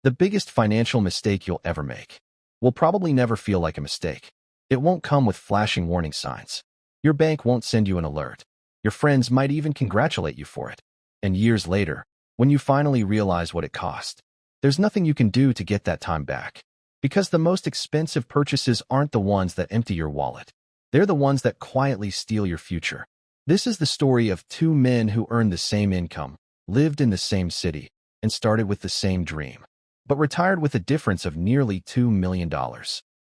The biggest financial mistake you'll ever make will probably never feel like a mistake. It won't come with flashing warning signs. Your bank won't send you an alert. Your friends might even congratulate you for it. And years later, when you finally realize what it cost, there's nothing you can do to get that time back. Because the most expensive purchases aren't the ones that empty your wallet. They're the ones that quietly steal your future. This is the story of two men who earned the same income, lived in the same city, and started with the same dream, but retired with a difference of nearly $2 million.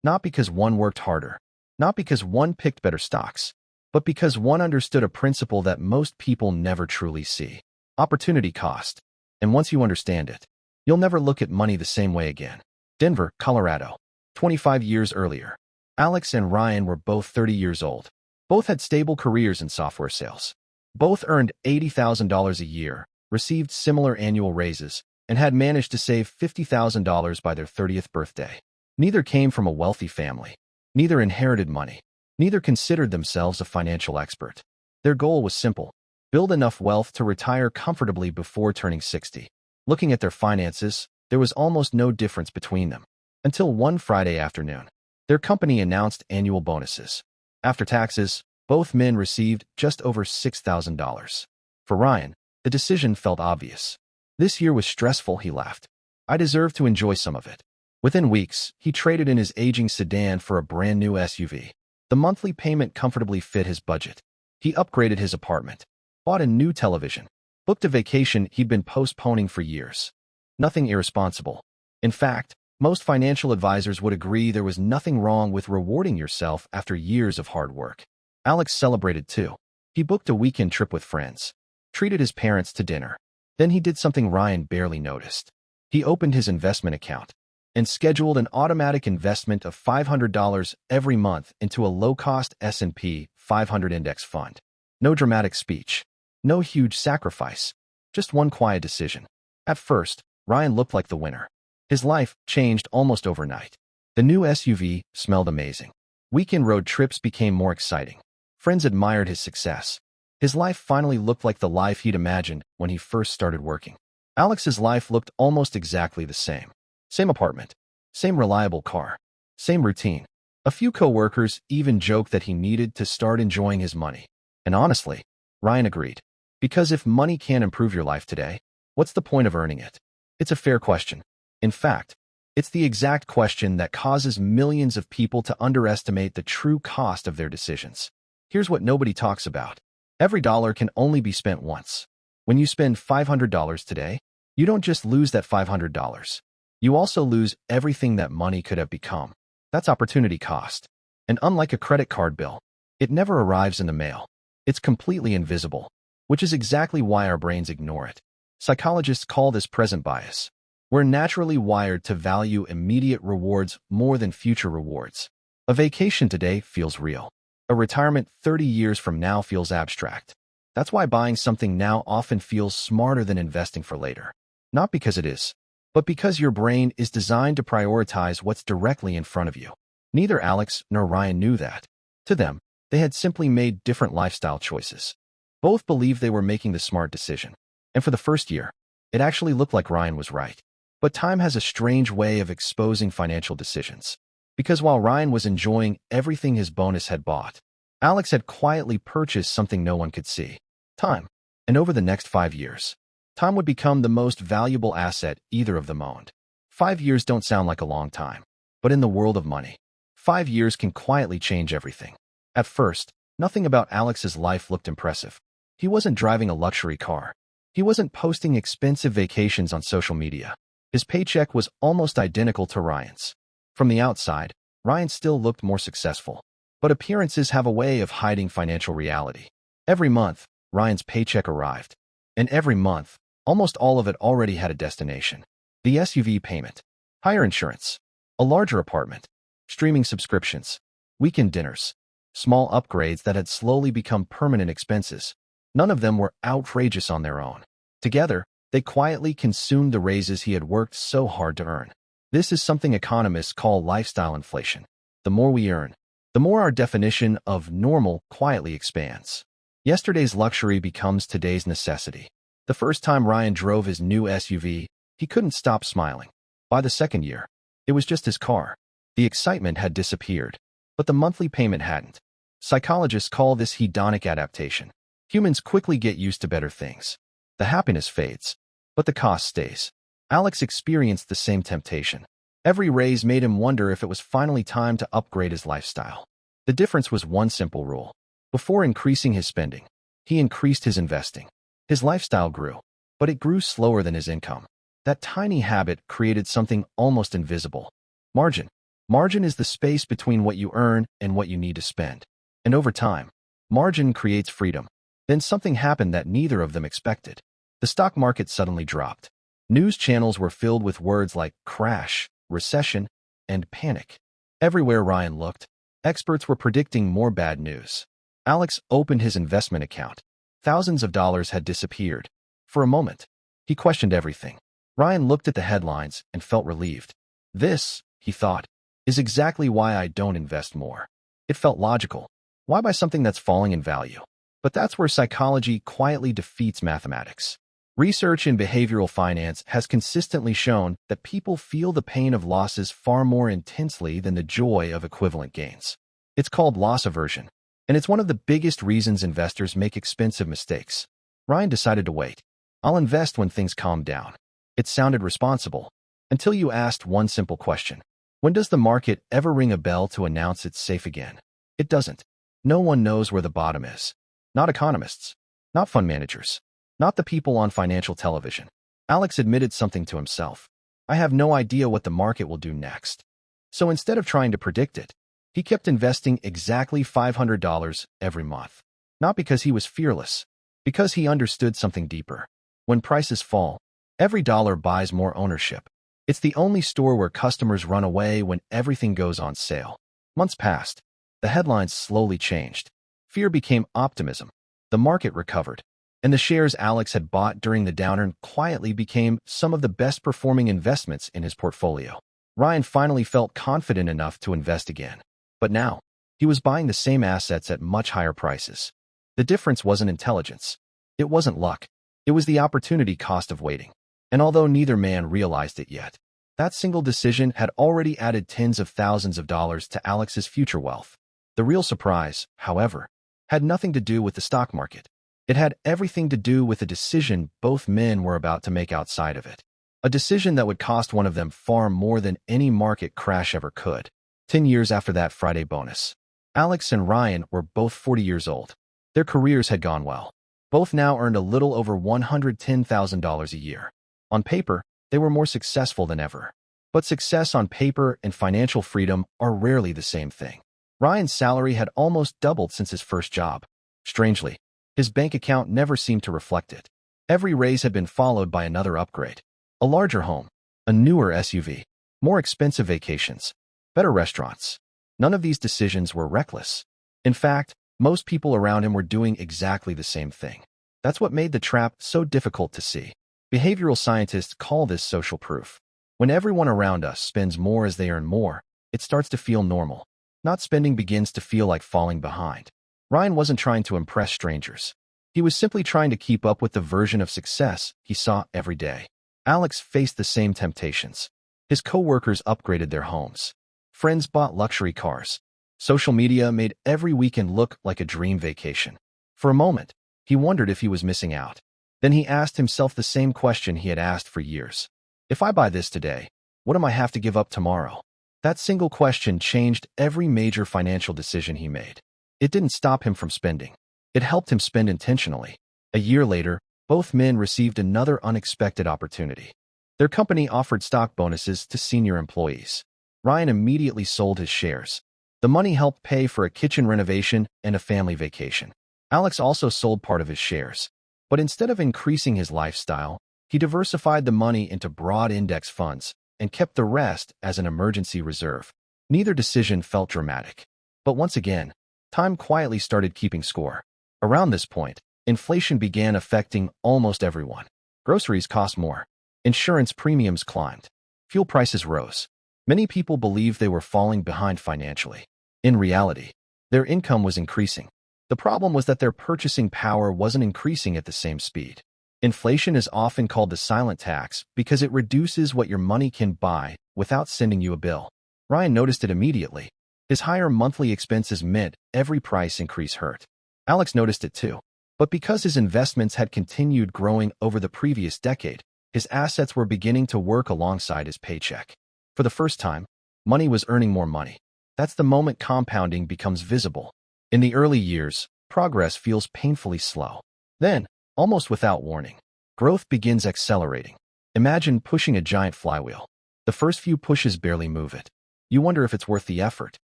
Not because one worked harder, not because one picked better stocks, but because one understood a principle that most people never truly see: opportunity cost. And once you understand it, you'll never look at money the same way again. Denver, Colorado. 25 years earlier, Alex and Ryan were both 30 years old. Both had stable careers in software sales. Both earned $80,000 a year, received similar annual raises, and had managed to save $50,000 by their 30th birthday. Neither came from a wealthy family. Neither inherited money. Neither considered themselves a financial expert. Their goal was simple: build enough wealth to retire comfortably before turning 60. Looking at their finances, there was almost no difference between them. Until one Friday afternoon, their company announced annual bonuses. After taxes, both men received just over $6,000. For Ryan, the decision felt obvious. This year was stressful, he laughed. I deserve to enjoy some of it. Within weeks, he traded in his aging sedan for a brand new SUV. The monthly payment comfortably fit his budget. He upgraded his apartment, bought a new television, booked a vacation he'd been postponing for years. Nothing irresponsible. In fact, most financial advisors would agree there was nothing wrong with rewarding yourself after years of hard work. Alex celebrated too. He booked a weekend trip with friends, treated his parents to dinner. Then he did something Ryan barely noticed. He opened his investment account and scheduled an automatic investment of $500 every month into a low-cost S&P 500 index fund. No dramatic speech. No huge sacrifice. Just one quiet decision. At first, Ryan looked like the winner. His life changed almost overnight. The new SUV smelled amazing. Weekend road trips became more exciting. Friends admired his success. His life finally looked like the life he'd imagined when he first started working. Alex's life looked almost exactly the same. Same apartment, same reliable car, same routine. A few coworkers even joked that he needed to start enjoying his money. And honestly, Ryan agreed. Because if money can't improve your life today, what's the point of earning it? It's a fair question. In fact, it's the exact question that causes millions of people to underestimate the true cost of their decisions. Here's what nobody talks about. Every dollar can only be spent once. When you spend $500 today, you don't just lose that $500. You also lose everything that money could have become. That's opportunity cost. And unlike a credit card bill, it never arrives in the mail. It's completely invisible, which is exactly why our brains ignore it. Psychologists call this present bias. We're naturally wired to value immediate rewards more than future rewards. A vacation today feels real. A retirement 30 years from now feels abstract. That's why buying something now often feels smarter than investing for later. Not because it is, but because your brain is designed to prioritize what's directly in front of you. Neither Alex nor Ryan knew that. To them, they had simply made different lifestyle choices. Both believed they were making the smart decision. And for the first year, it actually looked like Ryan was right. But time has a strange way of exposing financial decisions. Because while Ryan was enjoying everything his bonus had bought, Alex had quietly purchased something no one could see: time. And over the next 5 years, time would become the most valuable asset either of them owned. 5 years don't sound like a long time, but in the world of money, 5 years can quietly change everything. At first, nothing about Alex's life looked impressive. He wasn't driving a luxury car. He wasn't posting expensive vacations on social media. His paycheck was almost identical to Ryan's. From the outside, Ryan still looked more successful. But appearances have a way of hiding financial reality. Every month, Ryan's paycheck arrived. And every month, almost all of it already had a destination: the SUV payment, higher insurance, a larger apartment, streaming subscriptions, weekend dinners, small upgrades that had slowly become permanent expenses. None of them were outrageous on their own. Together, they quietly consumed the raises he had worked so hard to earn. This is something economists call lifestyle inflation. The more we earn, the more our definition of normal quietly expands. Yesterday's luxury becomes today's necessity. The first time Ryan drove his new SUV, he couldn't stop smiling. By the second year, it was just his car. The excitement had disappeared, but the monthly payment hadn't. Psychologists call this hedonic adaptation. Humans quickly get used to better things. The happiness fades, but the cost stays. Alex experienced the same temptation. Every raise made him wonder if it was finally time to upgrade his lifestyle. The difference was one simple rule. Before increasing his spending, he increased his investing. His lifestyle grew, but it grew slower than his income. That tiny habit created something almost invisible. Margin. Margin is the space between what you earn and what you need to spend. And over time, margin creates freedom. Then something happened that neither of them expected. The stock market suddenly dropped. News channels were filled with words like crash, recession, and panic. Everywhere Ryan looked, experts were predicting more bad news. Alex opened his investment account. Thousands of dollars had disappeared. For a moment, he questioned everything. Ryan looked at the headlines and felt relieved. This, he thought, is exactly why I don't invest more. It felt logical. Why buy something that's falling in value? But that's where psychology quietly defeats mathematics. Research in behavioral finance has consistently shown that people feel the pain of losses far more intensely than the joy of equivalent gains. It's called loss aversion, and it's one of the biggest reasons investors make expensive mistakes. Ryan decided to wait. I'll invest when things calm down. It sounded responsible, until you asked one simple question. When does the market ever ring a bell to announce it's safe again? It doesn't. No one knows where the bottom is. Not economists. Not fund managers. Not the people on financial television. Alex admitted something to himself. I have no idea what the market will do next. So instead of trying to predict it, he kept investing exactly $500 every month. Not because he was fearless, because he understood something deeper. When prices fall, every dollar buys more ownership. It's the only store where customers run away when everything goes on sale. Months passed. The headlines slowly changed. Fear became optimism. The market recovered. And the shares Alex had bought during the downturn quietly became some of the best performing investments in his portfolio. Ryan finally felt confident enough to invest again. But now, he was buying the same assets at much higher prices. The difference wasn't intelligence. It wasn't luck. It was the opportunity cost of waiting. And although neither man realized it yet, that single decision had already added tens of thousands of dollars to Alex's future wealth. The real surprise, however, had nothing to do with the stock market. It had everything to do with a decision both men were about to make outside of it. A decision that would cost one of them far more than any market crash ever could. 10 years after that Friday bonus, Alex and Ryan were both 40 years old. Their careers had gone well. Both now earned a little over $110,000 a year. On paper, they were more successful than ever. But success on paper and financial freedom are rarely the same thing. Ryan's salary had almost doubled since his first job. Strangely, his bank account never seemed to reflect it. Every raise had been followed by another upgrade. A larger home, a newer SUV, more expensive vacations, better restaurants. None of these decisions were reckless. In fact, most people around him were doing exactly the same thing. That's what made the trap so difficult to see. Behavioral scientists call this social proof. When everyone around us spends more as they earn more, it starts to feel normal. Not spending begins to feel like falling behind. Ryan wasn't trying to impress strangers. He was simply trying to keep up with the version of success he saw every day. Alex faced the same temptations. His co-workers upgraded their homes. Friends bought luxury cars. Social media made every weekend look like a dream vacation. For a moment, he wondered if he was missing out. Then he asked himself the same question he had asked for years. If I buy this today, what am I have to give up tomorrow? That single question changed every major financial decision he made. It didn't stop him from spending. It helped him spend intentionally. A year later, both men received another unexpected opportunity. Their company offered stock bonuses to senior employees. Ryan immediately sold his shares. The money helped pay for a kitchen renovation and a family vacation. Alex also sold part of his shares. But instead of increasing his lifestyle, he diversified the money into broad index funds and kept the rest as an emergency reserve. Neither decision felt dramatic. But once again, time quietly started keeping score. Around this point, inflation began affecting almost everyone. Groceries cost more. Insurance premiums climbed. Fuel prices rose. Many people believed they were falling behind financially. In reality, their income was increasing. The problem was that their purchasing power wasn't increasing at the same speed. Inflation is often called the silent tax because it reduces what your money can buy without sending you a bill. Ryan noticed it immediately. His higher monthly expenses meant every price increase hurt. Alex noticed it too. But because his investments had continued growing over the previous decade, his assets were beginning to work alongside his paycheck. For the first time, money was earning more money. That's the moment compounding becomes visible. In the early years, progress feels painfully slow. Then, almost without warning, growth begins accelerating. Imagine pushing a giant flywheel. The first few pushes barely move it. You wonder if it's worth the effort.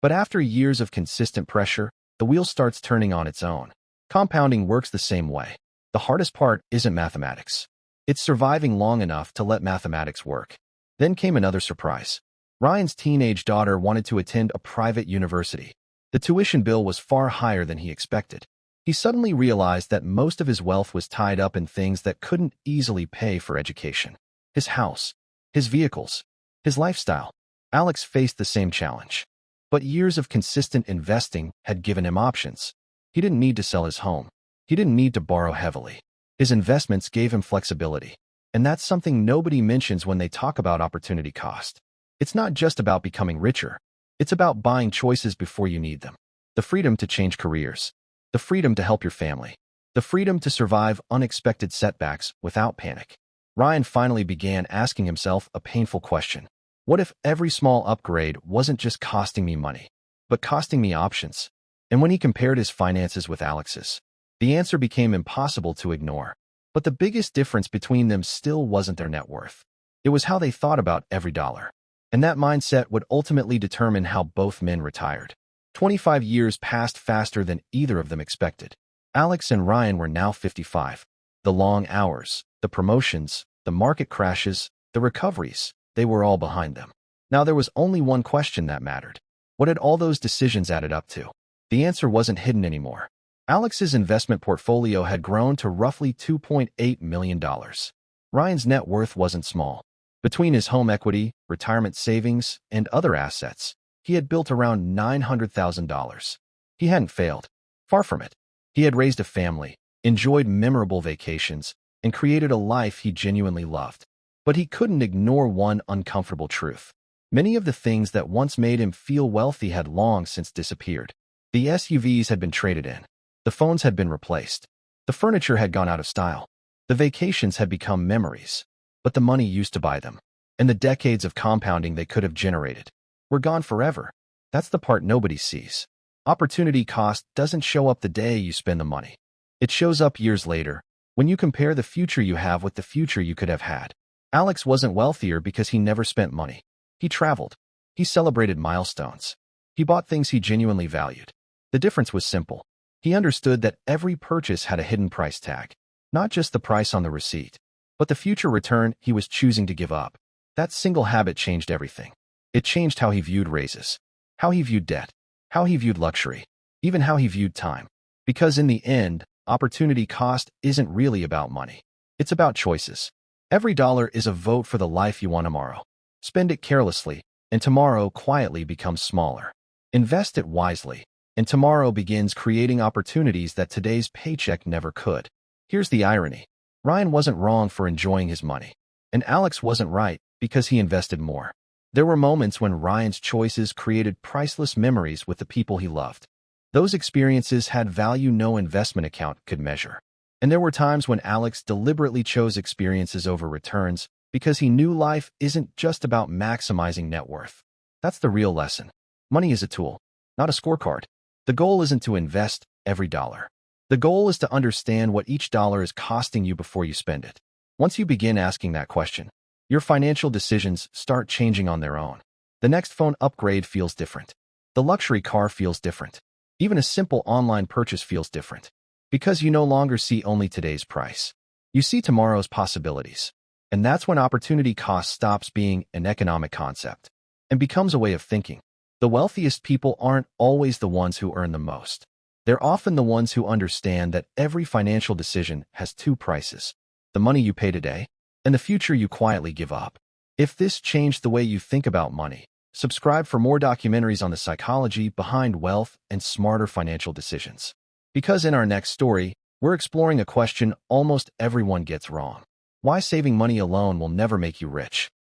But after years of consistent pressure, the wheel starts turning on its own. Compounding works the same way. The hardest part isn't mathematics. It's surviving long enough to let mathematics work. Then came another surprise. Ryan's teenage daughter wanted to attend a private university. The tuition bill was far higher than he expected. He suddenly realized that most of his wealth was tied up in things that couldn't easily pay for education. His house, his vehicles, his lifestyle. Alex faced the same challenge. But years of consistent investing had given him options. He didn't need to sell his home. He didn't need to borrow heavily. His investments gave him flexibility. And that's something nobody mentions when they talk about opportunity cost. It's not just about becoming richer. It's about buying choices before you need them. The freedom to change careers. The freedom to help your family. The freedom to survive unexpected setbacks without panic. Ryan finally began asking himself a painful question. What if every small upgrade wasn't just costing me money, but costing me options? And when he compared his finances with Alex's, the answer became impossible to ignore. But the biggest difference between them still wasn't their net worth. It was how they thought about every dollar. And that mindset would ultimately determine how both men retired. 25 years passed faster than either of them expected. Alex and Ryan were now 55. The long hours, the promotions, the market crashes, the recoveries, they were all behind them. Now there was only one question that mattered. What had all those decisions added up to? The answer wasn't hidden anymore. Alex's investment portfolio had grown to roughly $2.8 million. Ryan's net worth wasn't small. Between his home equity, retirement savings, and other assets, he had built around $900,000. He hadn't failed. Far from it. He had raised a family, enjoyed memorable vacations, and created a life he genuinely loved. But he couldn't ignore one uncomfortable truth. Many of the things that once made him feel wealthy had long since disappeared. The SUVs had been traded in. The phones had been replaced. The furniture had gone out of style. The vacations had become memories. But the money used to buy them, and the decades of compounding they could have generated, were gone forever. That's the part nobody sees. Opportunity cost doesn't show up the day you spend the money. It shows up years later, when you compare the future you have with the future you could have had. Alex wasn't wealthier because he never spent money. He traveled. He celebrated milestones. He bought things he genuinely valued. The difference was simple. He understood that every purchase had a hidden price tag, not just the price on the receipt, but the future return he was choosing to give up. That single habit changed everything. It changed how he viewed raises, how he viewed debt, how he viewed luxury, even how he viewed time. Because in the end, opportunity cost isn't really about money. It's about choices. Every dollar is a vote for the life you want tomorrow. Spend it carelessly, and tomorrow quietly becomes smaller. Invest it wisely, and tomorrow begins creating opportunities that today's paycheck never could. Here's the irony. Ryan wasn't wrong for enjoying his money, and Alex wasn't right because he invested more. There were moments when Ryan's choices created priceless memories with the people he loved. Those experiences had value no investment account could measure. And there were times when Alex deliberately chose experiences over returns because he knew life isn't just about maximizing net worth. That's the real lesson. Money is a tool, not a scorecard. The goal isn't to invest every dollar. The goal is to understand what each dollar is costing you before you spend it. Once you begin asking that question, your financial decisions start changing on their own. The next phone upgrade feels different. The luxury car feels different. Even a simple online purchase feels different. Because you no longer see only today's price. You see tomorrow's possibilities. And that's when opportunity cost stops being an economic concept and becomes a way of thinking. The wealthiest people aren't always the ones who earn the most. They're often the ones who understand that every financial decision has two prices: the money you pay today and the future you quietly give up. If this changed the way you think about money, subscribe for more documentaries on the psychology behind wealth and smarter financial decisions. Because in our next story, We're exploring a question almost everyone gets wrong. Why saving money alone will never make you rich.